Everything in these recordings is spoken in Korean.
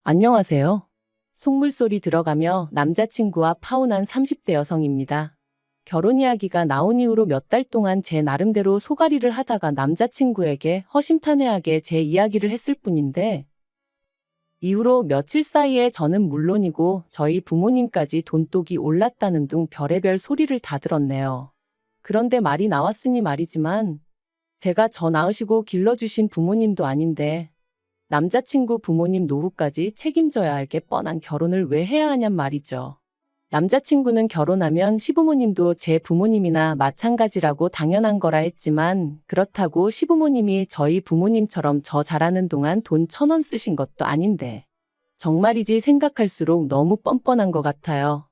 안녕하세요. 속물소리 들어가며 남자친구와 파혼한 30대 여성입니다. 결혼 이야기가 나온 이후로 몇 달 동안 제 나름대로 소가리를 하다가 남자친구에게 허심탄회하게 제 이야기를 했을 뿐인데, 이후로 며칠 사이에 저는 물론이고 저희 부모님까지 돈독이 올랐다는 둥 별의별 소리를 다 들었네요. 그런데 말이 나왔으니 말이지만, 제가 저 낳으시고 길러주신 부모님도 아닌데, 남자친구 부모님 노후까지 책임져야 할 게 뻔한 결혼을 왜 해야 하냔 말이죠. 남자친구는 결혼하면 시부모님도 제 부모님이나 마찬가지라고 당연한 거라 했지만, 그렇다고 시부모님이 저희 부모님처럼 저 자라는 동안 돈 1,000원 쓰신 것도 아닌데, 정말이지 생각할수록 너무 뻔뻔한 것 같아요.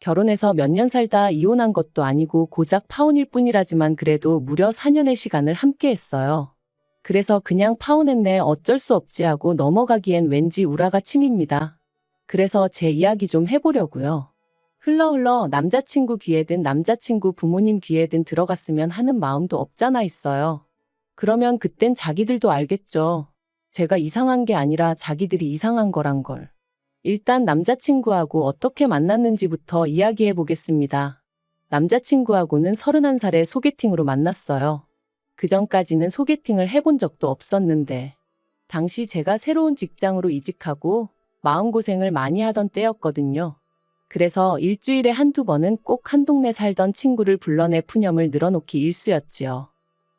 결혼해서 몇 년 살다 이혼한 것도 아니고 고작 파혼일 뿐이라지만 그래도 무려 4년의 시간을 함께 했어요. 그래서 그냥 파혼했네 어쩔 수 없지 하고 넘어가기엔 왠지 우라가 침입니다. 그래서 제 이야기 좀 해보려고요. 흘러 남자친구 귀에든 남자친구 부모님 귀에든 들어갔으면 하는 마음도 없잖아 있어요. 그러면 그땐 자기들도 알겠죠. 제가 이상한 게 아니라 자기들이 이상한 거란 걸. 일단 남자친구하고 어떻게 만났는지부터 이야기해 보겠습니다. 남자친구하고는 31살에 소개팅으로 만났어요. 그전까지는 소개팅을 해본 적도 없었는데, 당시 제가 새로운 직장으로 이직하고 마음고생을 많이 하던 때였거든요. 그래서 일주일에 한두 번은 꼭 한 동네 살던 친구를 불러내 푸념을 늘어놓기 일쑤였지요.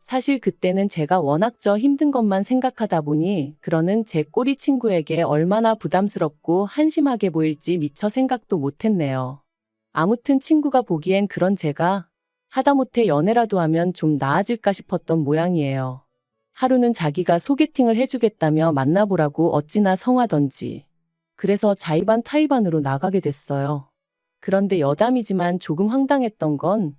사실 그때는 제가 워낙 저 힘든 것만 생각하다 보니 그러는 제 꼬리 친구에게 얼마나 부담스럽고 한심하게 보일지 미처 생각도 못했네요. 아무튼 친구가 보기엔 그런 제가 하다못해 연애라도 하면 좀 나아질까 싶었던 모양이에요. 하루는 자기가 소개팅을 해주겠다며 만나보라고 어찌나 성하던지. 그래서 자의반 타의반으로 나가게 됐어요. 그런데 여담이지만 조금 황당했던 건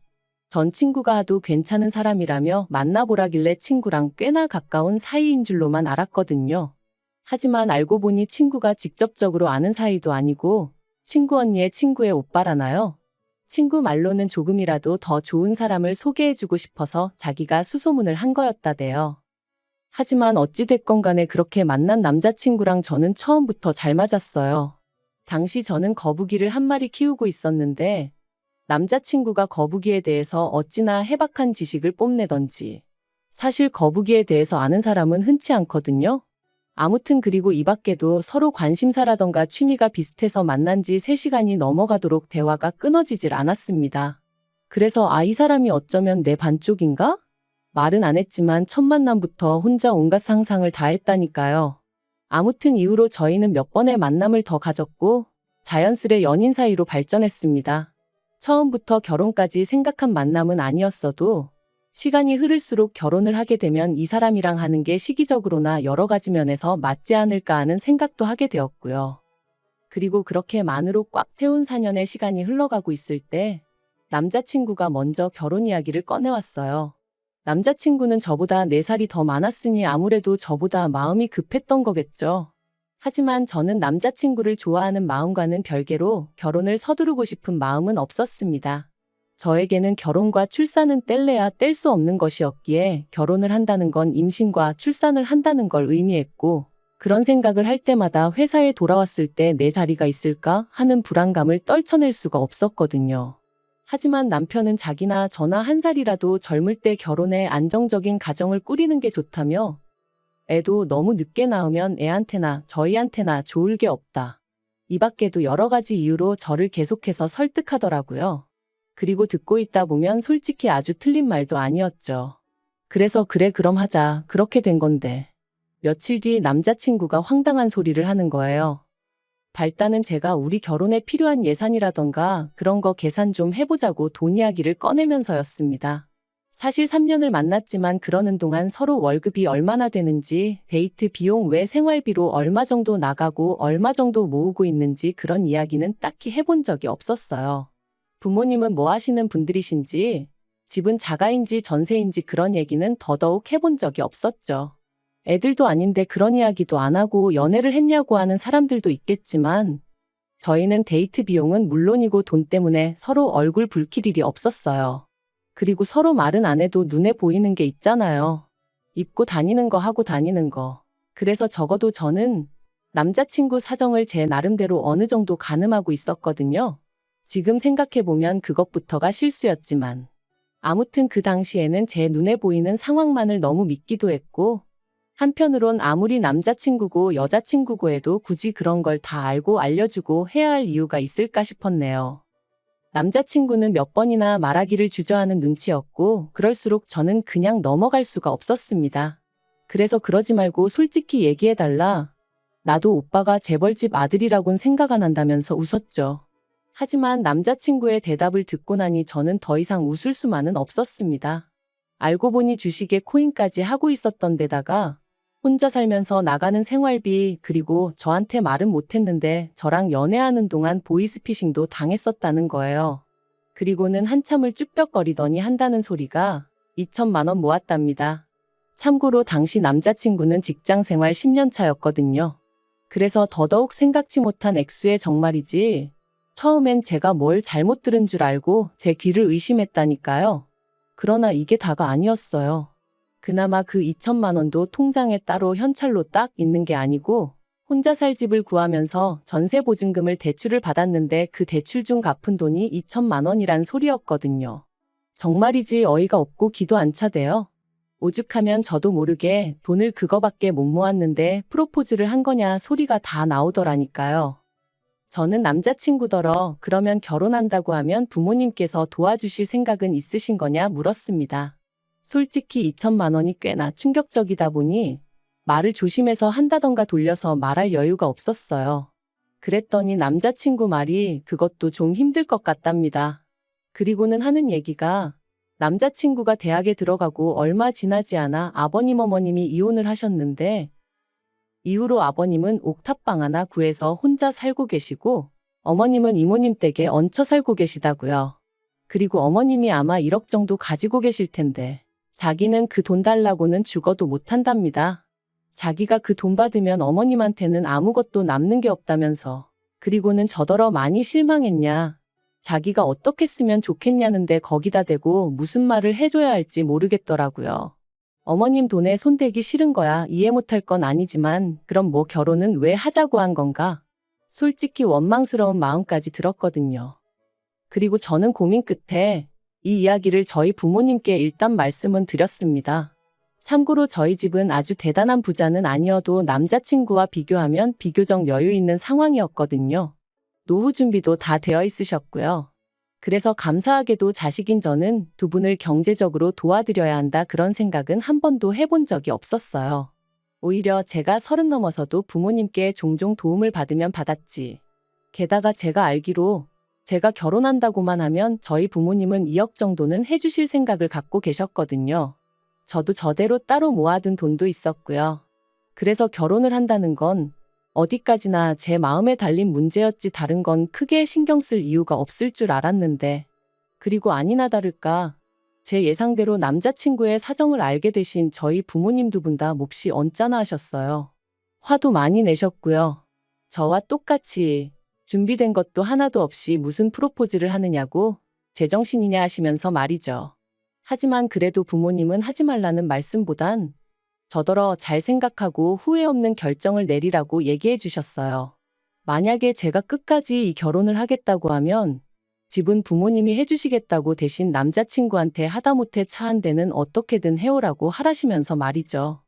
전 친구가 하도 괜찮은 사람이라며 만나보라길래 친구랑 꽤나 가까운 사이인 줄로만 알았거든요. 하지만 알고 보니 친구가 직접적으로 아는 사이도 아니고 친구 언니의 친구의 오빠라나요? 친구 말로는 조금이라도 더 좋은 사람을 소개해주고 싶어서 자기가 수소문을 한 거였다대요. 하지만 어찌됐건 간에 그렇게 만난 남자친구랑 저는 처음부터 잘 맞았어요. 당시 저는 거북이를 한 마리 키우고 있었는데 남자친구가 거북이에 대해서 어찌나 해박한 지식을 뽐내던지. 사실 거북이에 대해서 아는 사람은 흔치 않거든요. 아무튼 그리고 이 밖에도 서로 관심사라던가 취미가 비슷해서 만난 지 3시간이 넘어가도록 대화가 끊어지질 않았습니다. 그래서 이 사람이 어쩌면 내 반쪽인가? 말은 안 했지만 첫 만남부터 혼자 온갖 상상을 다 했다니까요. 아무튼 이후로 저희는 몇 번의 만남을 더 가졌고 자연스레 연인 사이로 발전했습니다. 처음부터 결혼까지 생각한 만남은 아니었어도 시간이 흐를수록 결혼을 하게 되면 이 사람이랑 하는 게 시기적으로나 여러 가지 면에서 맞지 않을까 하는 생각도 하게 되었고요. 그리고 그렇게 만으로 꽉 채운 4년의 시간이 흘러가고 있을 때 남자친구가 먼저 결혼 이야기를 꺼내왔어요. 남자친구는 저보다 4살이 더 많았으니 아무래도 저보다 마음이 급했던 거겠죠. 하지만 저는 남자친구를 좋아하는 마음과는 별개로 결혼을 서두르고 싶은 마음은 없었습니다. 저에게는 결혼과 출산은 뗄래야 뗄 수 없는 것이었기에 결혼을 한다는 건 임신과 출산을 한다는 걸 의미했고, 그런 생각을 할 때마다 회사에 돌아왔을 때 내 자리가 있을까 하는 불안감을 떨쳐낼 수가 없었거든요. 하지만 남편은 자기나 저나 1살이라도 젊을 때 결혼해 안정적인 가정을 꾸리는 게 좋다며, 애도 너무 늦게 낳으면 애한테나 저희한테나 좋을 게 없다. 이 밖에도 여러 가지 이유로 저를 계속해서 설득하더라고요. 그리고 듣고 있다 보면 솔직히 아주 틀린 말도 아니었죠. 그래서 그래 그럼 하자 그렇게 된 건데. 며칠 뒤 남자친구가 황당한 소리를 하는 거예요. 발단은 제가 우리 결혼에 필요한 예산이라던가 그런 거 계산 좀 해보자고 돈 이야기를 꺼내면서였습니다. 사실 3년을 만났지만 그러는 동안 서로 월급이 얼마나 되는지, 데이트 비용 외 생활비로 얼마 정도 나가고 얼마 정도 모으고 있는지 그런 이야기는 딱히 해본 적이 없었어요. 부모님은 뭐 하시는 분들이신지, 집은 자가인지 전세인지 그런 얘기는 더더욱 해본 적이 없었죠. 애들도 아닌데 그런 이야기도 안 하고 연애를 했냐고 하는 사람들도 있겠지만 저희는 데이트 비용은 물론이고 돈 때문에 서로 얼굴 붉힐 일이 없었어요. 그리고 서로 말은 안 해도 눈에 보이는 게 있잖아요. 입고 다니는 거 하고 다니는 거. 그래서 적어도 저는 남자친구 사정을 제 나름대로 어느 정도 가늠하고 있었거든요. 지금 생각해보면 그것부터가 실수였지만. 아무튼 그 당시에는 제 눈에 보이는 상황만을 너무 믿기도 했고, 한편으론 아무리 남자친구고 여자친구고 해도 굳이 그런 걸 다 알고 알려주고 해야 할 이유가 있을까 싶었네요. 남자친구는 몇 번이나 말하기를 주저하는 눈치였고, 그럴수록 저는 그냥 넘어갈 수가 없었습니다. 그래서 그러지 말고 솔직히 얘기해달라. 나도 오빠가 재벌집 아들이라곤 생각 안 한다면서 웃었죠. 하지만 남자친구의 대답을 듣고 나니 저는 더 이상 웃을 수만은 없었습니다. 알고 보니 주식에 코인까지 하고 있었던 데다가 혼자 살면서 나가는 생활비, 그리고 저한테 말은 못했는데 저랑 연애하는 동안 보이스피싱도 당했었다는 거예요. 그리고는 한참을 쭈뼛거리더니 한다는 소리가 2천만 원 모았답니다. 참고로 당시 남자친구는 직장생활 10년 차였거든요. 그래서 더더욱 생각지 못한 액수의 정말이지. 처음엔 제가 뭘 잘못 들은 줄 알고 제 귀를 의심했다니까요. 그러나 이게 다가 아니었어요. 그나마 그 2천만 원도 통장에 따로 현찰로 딱 있는 게 아니고 혼자 살 집을 구하면서 전세 보증금을 대출을 받았는데 그 대출 중 갚은 돈이 2천만 원이란 소리였거든요. 정말이지 어이가 없고 기도 안 차대요. 오죽하면 저도 모르게 돈을 그거밖에 못 모았는데 프로포즈를 한 거냐 소리가 다 나오더라니까요. 저는 남자친구더러 그러면 결혼한다고 하면 부모님께서 도와주실 생각은 있으신 거냐 물었습니다. 솔직히 2천만 원이 꽤나 충격적이다 보니 말을 조심해서 한다던가 돌려서 말할 여유가 없었어요. 그랬더니 남자친구 말이 그것도 좀 힘들 것 같답니다. 그리고는 하는 얘기가 남자친구가 대학에 들어가고 얼마 지나지 않아 아버님 어머님이 이혼을 하셨는데 이후로 아버님은 옥탑방 하나 구해서 혼자 살고 계시고 어머님은 이모님 댁에 얹혀 살고 계시다고요. 그리고 어머님이 아마 1억 정도 가지고 계실 텐데 자기는 그 돈 달라고는 죽어도 못한답니다. 자기가 그 돈 받으면 어머님한테는 아무것도 남는 게 없다면서. 그리고는 저더러 많이 실망했냐. 자기가 어떻게 쓰면 좋겠냐는데 거기다 대고 무슨 말을 해줘야 할지 모르겠더라고요. 어머님 돈에 손대기 싫은 거야. 이해 못할 건 아니지만 그럼 뭐 결혼은 왜 하자고 한 건가? 솔직히 원망스러운 마음까지 들었거든요. 그리고 저는 고민 끝에 이 이야기를 저희 부모님께 일단 말씀은 드렸습니다. 참고로 저희 집은 아주 대단한 부자는 아니어도 남자친구와 비교하면 비교적 여유 있는 상황이었거든요. 노후 준비도 다 되어 있으셨고요. 그래서 감사하게도 자식인 저는 두 분을 경제적으로 도와드려야 한다 그런 생각은 한 번도 해본 적이 없었어요. 오히려 제가 30 넘어서도 부모님께 종종 도움을 받으면 받았지. 게다가 제가 알기로 제가 결혼한다고만 하면 저희 부모님은 2억 정도는 해주실 생각을 갖고 계셨거든요. 저도 저대로 따로 모아둔 돈도 있었고요. 그래서 결혼을 한다는 건 어디까지나 제 마음에 달린 문제였지 다른 건 크게 신경 쓸 이유가 없을 줄 알았는데. 그리고 아니나 다를까 제 예상대로 남자친구의 사정을 알게 되신 저희 부모님 두 분 다 몹시 언짢아 하셨어요. 화도 많이 내셨고요. 저와 똑같이 준비된 것도 하나도 없이 무슨 프로포즈를 하느냐고 제정신이냐 하시면서 말이죠. 하지만 그래도 부모님은 하지 말라는 말씀보단 저더러 잘 생각하고 후회 없는 결정을 내리라고 얘기해 주셨어요. 만약에 제가 끝까지 이 결혼을 하겠다고 하면 집은 부모님이 해주시겠다고 대신 남자친구한테 하다못해 차 한 대는 어떻게든 해오라고 하라시면서 말이죠.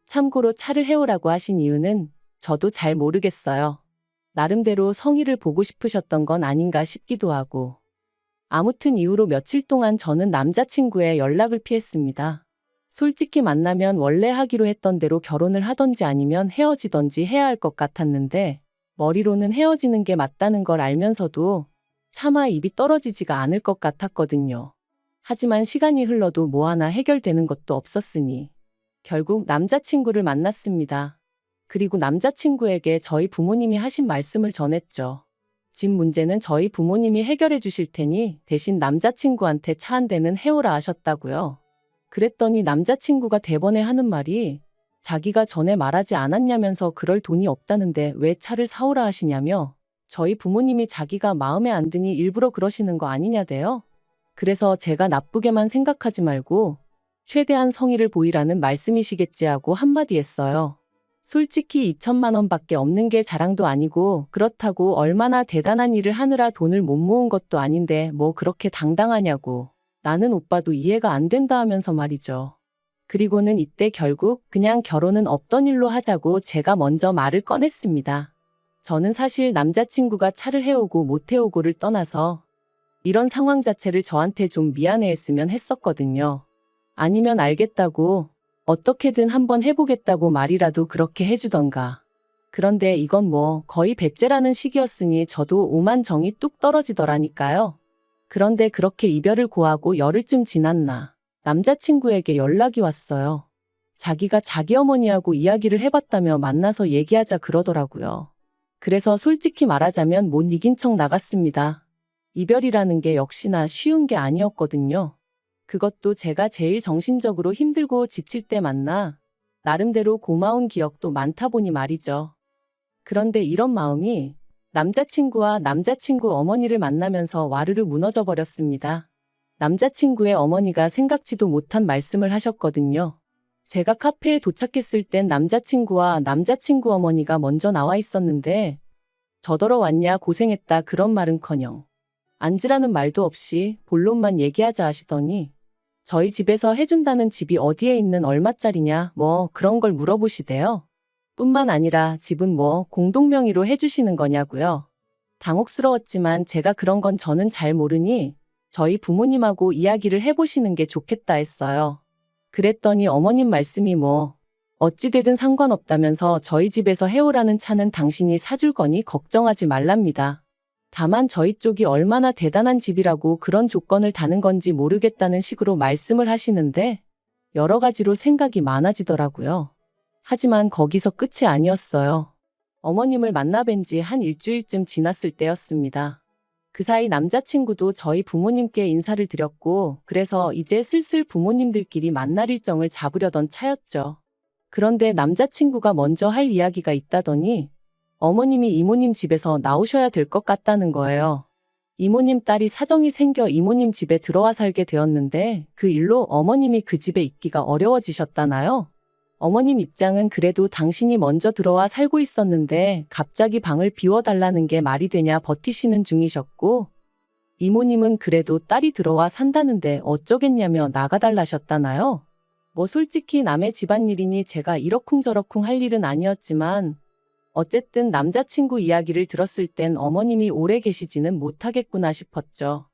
참고로 차를 해오라고 하신 이유는 저도 잘 모르겠어요. 나름대로 성의를 보고 싶으셨던 건 아닌가 싶기도 하고. 아무튼 이후로 며칠 동안 저는 남자친구의 연락을 피했습니다. 솔직히 만나면 원래 하기로 했던 대로 결혼을 하던지 아니면 헤어지던지 해야 할 것 같았는데 머리로는 헤어지는 게 맞다는 걸 알면서도 차마 입이 떨어지지가 않을 것 같았거든요. 하지만 시간이 흘러도 뭐 하나 해결되는 것도 없었으니 결국 남자친구를 만났습니다. 그리고 남자친구에게 저희 부모님이 하신 말씀을 전했죠. 집 문제는 저희 부모님이 해결해 주실 테니 대신 남자친구한테 차 한 대는 해오라 하셨다고요. 그랬더니 남자친구가 대번에 하는 말이 자기가 전에 말하지 않았냐면서 그럴 돈이 없다는데 왜 차를 사오라 하시냐며 저희 부모님이 자기가 마음에 안 드니 일부러 그러시는 거 아니냐대요. 그래서 제가 나쁘게만 생각하지 말고 최대한 성의를 보이라는 말씀이시겠지 하고 한마디 했어요. 솔직히 2천만 원밖에 없는 게 자랑도 아니고 그렇다고 얼마나 대단한 일을 하느라 돈을 못 모은 것도 아닌데 뭐 그렇게 당당하냐고. 나는 오빠도 이해가 안 된다 하면서 말이죠. 그리고는 이때 결국 그냥 결혼은 없던 일로 하자고 제가 먼저 말을 꺼냈습니다. 저는 사실 남자친구가 차를 해오고 못 해오고를 떠나서 이런 상황 자체를 저한테 좀 미안해했으면 했었거든요. 아니면 알겠다고 어떻게든 한번 해보겠다고 말이라도 그렇게 해주던가. 그런데 이건 뭐 거의 배째라는 식이었으니 저도 오만 정이 뚝 떨어지더라니까요. 그런데 그렇게 이별을 고하고 열흘쯤 지났나 남자친구에게 연락이 왔어요. 자기가 자기 어머니하고 이야기를 해봤다며 만나서 얘기하자 그러더라고요. 그래서 솔직히 말하자면 못 이긴 척 나갔습니다. 이별이라는 게 역시나 쉬운 게 아니었거든요. 그것도 제가 제일 정신적으로 힘들고 지칠 때 만나 나름대로 고마운 기억도 많다 보니 말이죠. 그런데 이런 마음이 남자친구와 남자친구 어머니를 만나면서 와르르 무너져 버렸습니다. 남자친구의 어머니가 생각지도 못한 말씀을 하셨거든요. 제가 카페에 도착했을 땐 남자친구와 남자친구 어머니가 먼저 나와 있었는데 저더러 왔냐 고생했다 그런 말은커녕 앉으라는 말도 없이 본론만 얘기하자 하시더니 저희 집에서 해준다는 집이 어디에 있는 얼마짜리냐 뭐 그런 걸 물어보시대요. 뿐만 아니라 집은 뭐 공동명의로 해주시는 거냐고요. 당혹스러웠지만 제가 그런 건 저는 잘 모르니 저희 부모님하고 이야기를 해보시는 게 좋겠다 했어요. 그랬더니 어머님 말씀이 뭐 어찌되든 상관없다면서 저희 집에서 해오라는 차는 당신이 사줄 거니 걱정하지 말랍니다. 다만 저희 쪽이 얼마나 대단한 집이라고 그런 조건을 다는 건지 모르겠다는 식으로 말씀을 하시는데 여러 가지로 생각이 많아지더라고요. 하지만 거기서 끝이 아니었어요. 어머님을 만나 뵌 지 한 일주일쯤 지났을 때였습니다. 그 사이 남자친구도 저희 부모님께 인사를 드렸고 그래서 이제 슬슬 부모님들끼리 만날 일정을 잡으려던 차였죠. 그런데 남자친구가 먼저 할 이야기가 있다더니 어머님이 이모님 집에서 나오셔야 될 것 같다는 거예요. 이모님 딸이 사정이 생겨 이모님 집에 들어와 살게 되었는데 그 일로 어머님이 그 집에 있기가 어려워지셨다나요? 어머님 입장은 그래도 당신이 먼저 들어와 살고 있었는데 갑자기 방을 비워달라는 게 말이 되냐 버티시는 중이셨고 이모님은 그래도 딸이 들어와 산다는데 어쩌겠냐며 나가달라셨다나요? 뭐 솔직히 남의 집안일이니 제가 이러쿵저러쿵 할 일은 아니었지만 어쨌든 남자친구 이야기를 들었을 땐 어머님이 오래 계시지는 못하겠구나 싶었죠.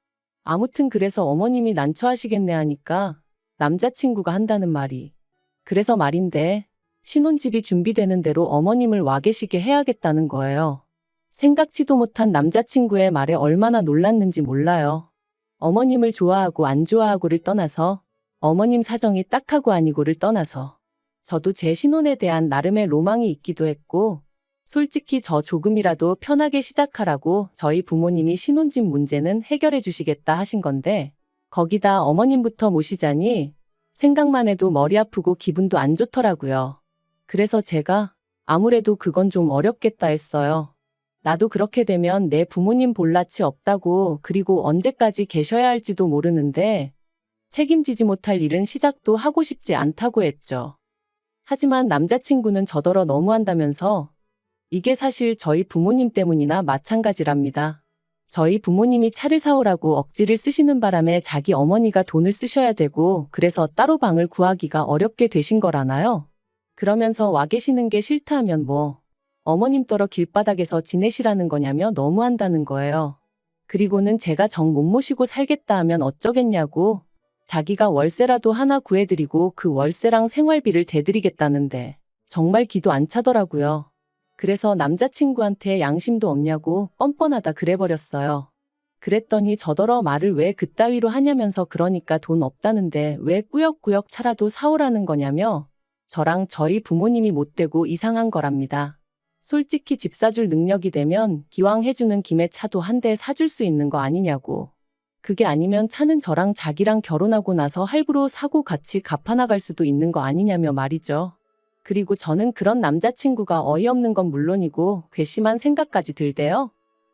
아무튼 그래서 어머님이 난처하시겠네 하니까 남자친구가 한다는 말이 그래서 말인데 신혼집이 준비되는 대로 어머님을 와 계시게 해야겠다는 거예요. 생각지도 못한 남자친구의 말에 얼마나 놀랐는지 몰라요. 어머님을 좋아하고 안 좋아하고를 떠나서 어머님 사정이 딱하고 아니고를 떠나서 저도 제 신혼에 대한 나름의 로망이 있기도 했고 솔직히 저 조금이라도 편하게 시작하라고 저희 부모님이 신혼집 문제는 해결해 주시겠다 하신 건데 거기다 어머님부터 모시자니 생각만 해도 머리 아프고 기분도 안 좋더라고요. 그래서 제가 아무래도 그건 좀 어렵겠다 했어요. 나도 그렇게 되면 내 부모님 볼 낯이 없다고 그리고 언제까지 계셔야 할지도 모르는데 책임지지 못할 일은 시작도 하고 싶지 않다고 했죠. 하지만 남자친구는 저더러 너무한다면서 이게 사실 저희 부모님 때문이나 마찬가지랍니다. 저희 부모님이 차를 사오라고 억지를 쓰시는 바람에 자기 어머니가 돈을 쓰셔야 되고 그래서 따로 방을 구하기가 어렵게 되신 거라나요? 그러면서 와 계시는 게 싫다 하면 뭐 어머님 떨어 길바닥에서 지내시라는 거냐며 너무한다는 거예요. 그리고는 제가 정 못 모시고 살겠다 하면 어쩌겠냐고 자기가 월세라도 하나 구해드리고 그 월세랑 생활비를 대드리겠다는데 정말 기도 안 차더라고요. 그래서 남자친구한테 양심도 없냐고 뻔뻔하다 그래버렸어요. 그랬더니 저더러 말을 왜 그따위로 하냐면서 그러니까 돈 없다는데 왜 꾸역꾸역 차라도 사오라는 거냐며 저랑 저희 부모님이 못되고 이상한 거랍니다. 솔직히 집 사줄 능력이 되면 기왕 해주는 김에 차도 한 대 사줄 수 있는 거 아니냐고. 그게 아니면 차는 저랑 자기랑 결혼하고 나서 할부로 사고 같이 갚아나갈 수도 있는 거 아니냐며 말이죠. 그리고 저는 그런 남자친구가 어이없는 건 물론이고 괘씸한 생각까지 들대요.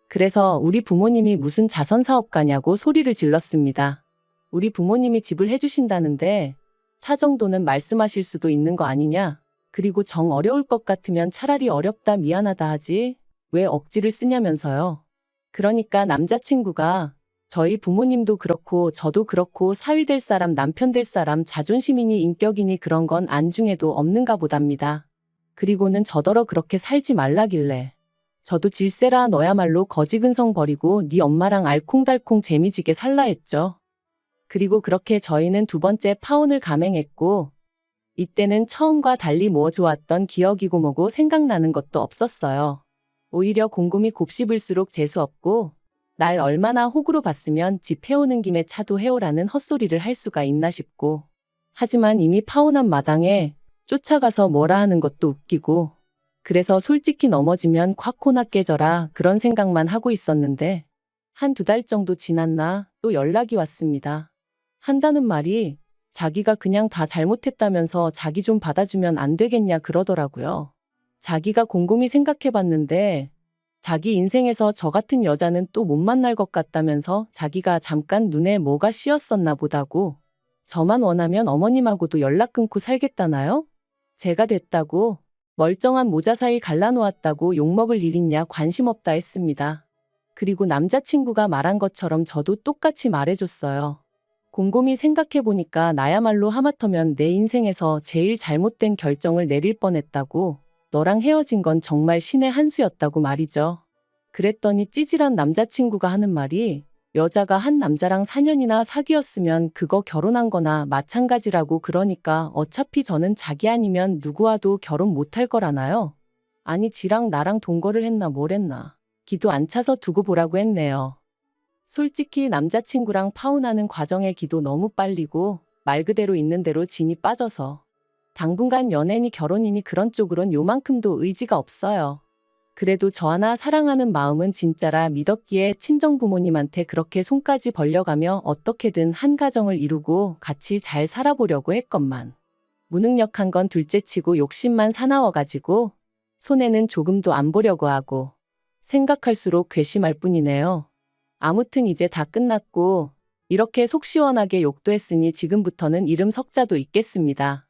그래서 우리 부모님이 무슨 자선사업가냐고 소리를 질렀습니다. 우리 부모님이 집을 해주신다는데 차 정도는 말씀하실 수도 있는 거 아니냐. 그리고 정 어려울 것 같으면 차라리 어렵다 미안하다 하지. 왜 억지를 쓰냐면서요. 그러니까 남자친구가 저희 부모님도 그렇고 저도 그렇고 사위 될 사람 남편 될 사람 자존심이니 인격이니 그런 건 안중에도 없는가 보답니다. 그리고는 저더러 그렇게 살지 말라길래 저도 질세라 너야말로 거지근성 버리고 네 엄마랑 알콩달콩 재미지게 살라 했죠. 그리고 그렇게 저희는 두 번째 파혼을 감행했고 이때는 처음과 달리 뭐 좋았던 기억이고 뭐고 생각나는 것도 없었어요. 오히려 곰곰이 곱씹을수록 재수없고 날 얼마나 호구로 봤으면 집 해오는 김에 차도 해오라는 헛소리를 할 수가 있나 싶고 하지만 이미 파혼한 마당에 쫓아가서 뭐라 하는 것도 웃기고 그래서 솔직히 넘어지면 콱코나 깨져라 그런 생각만 하고 있었는데 한 두 달 정도 지났나 또 연락이 왔습니다. 한다는 말이 자기가 그냥 다 잘못했다면서 자기 좀 받아주면 안 되겠냐 그러더라고요. 자기가 곰곰이 생각해봤는데 자기 인생에서 저 같은 여자는 또 못 만날 것 같다면서 자기가 잠깐 눈에 뭐가 씌었었나 보다고 저만 원하면 어머님하고도 연락 끊고 살겠다나요? 제가 됐다고 멀쩡한 모자 사이 갈라놓았다고 욕먹을 일 있냐 관심 없다 했습니다. 그리고 남자친구가 말한 것처럼 저도 똑같이 말해줬어요. 곰곰이 생각해보니까 나야말로 하마터면 내 인생에서 제일 잘못된 결정을 내릴 뻔했다고 너랑 헤어진 건 정말 신의 한 수였다고 말이죠. 그랬더니 찌질한 남자친구가 하는 말이 여자가 한 남자랑 4년이나 사귀었으면 그거 결혼한 거나 마찬가지라고 그러니까 어차피 저는 자기 아니면 누구와도 결혼 못할 거라나요? 아니 지랑 나랑 동거를 했나 뭘 했나. 기도 안 차서 두고 보라고 했네요. 솔직히 남자친구랑 파혼하는 과정의 기도 너무 빨리고 말 그대로 있는 대로 진이 빠져서 당분간 연애니 결혼이니 그런 쪽으론 요만큼도 의지가 없어요. 그래도 저 하나 사랑하는 마음은 진짜라 믿었기에 친정부모님한테 그렇게 손까지 벌려가며 어떻게든 한 가정을 이루고 같이 잘 살아보려고 했건만 무능력한 건 둘째치고 욕심만 사나워가지고 손해는 조금도 안 보려고 하고 생각할수록 괘씸할 뿐이네요. 아무튼 이제 다 끝났고 이렇게 속 시원하게 욕도 했으니 지금부터는 이름 석자도 있겠습니다.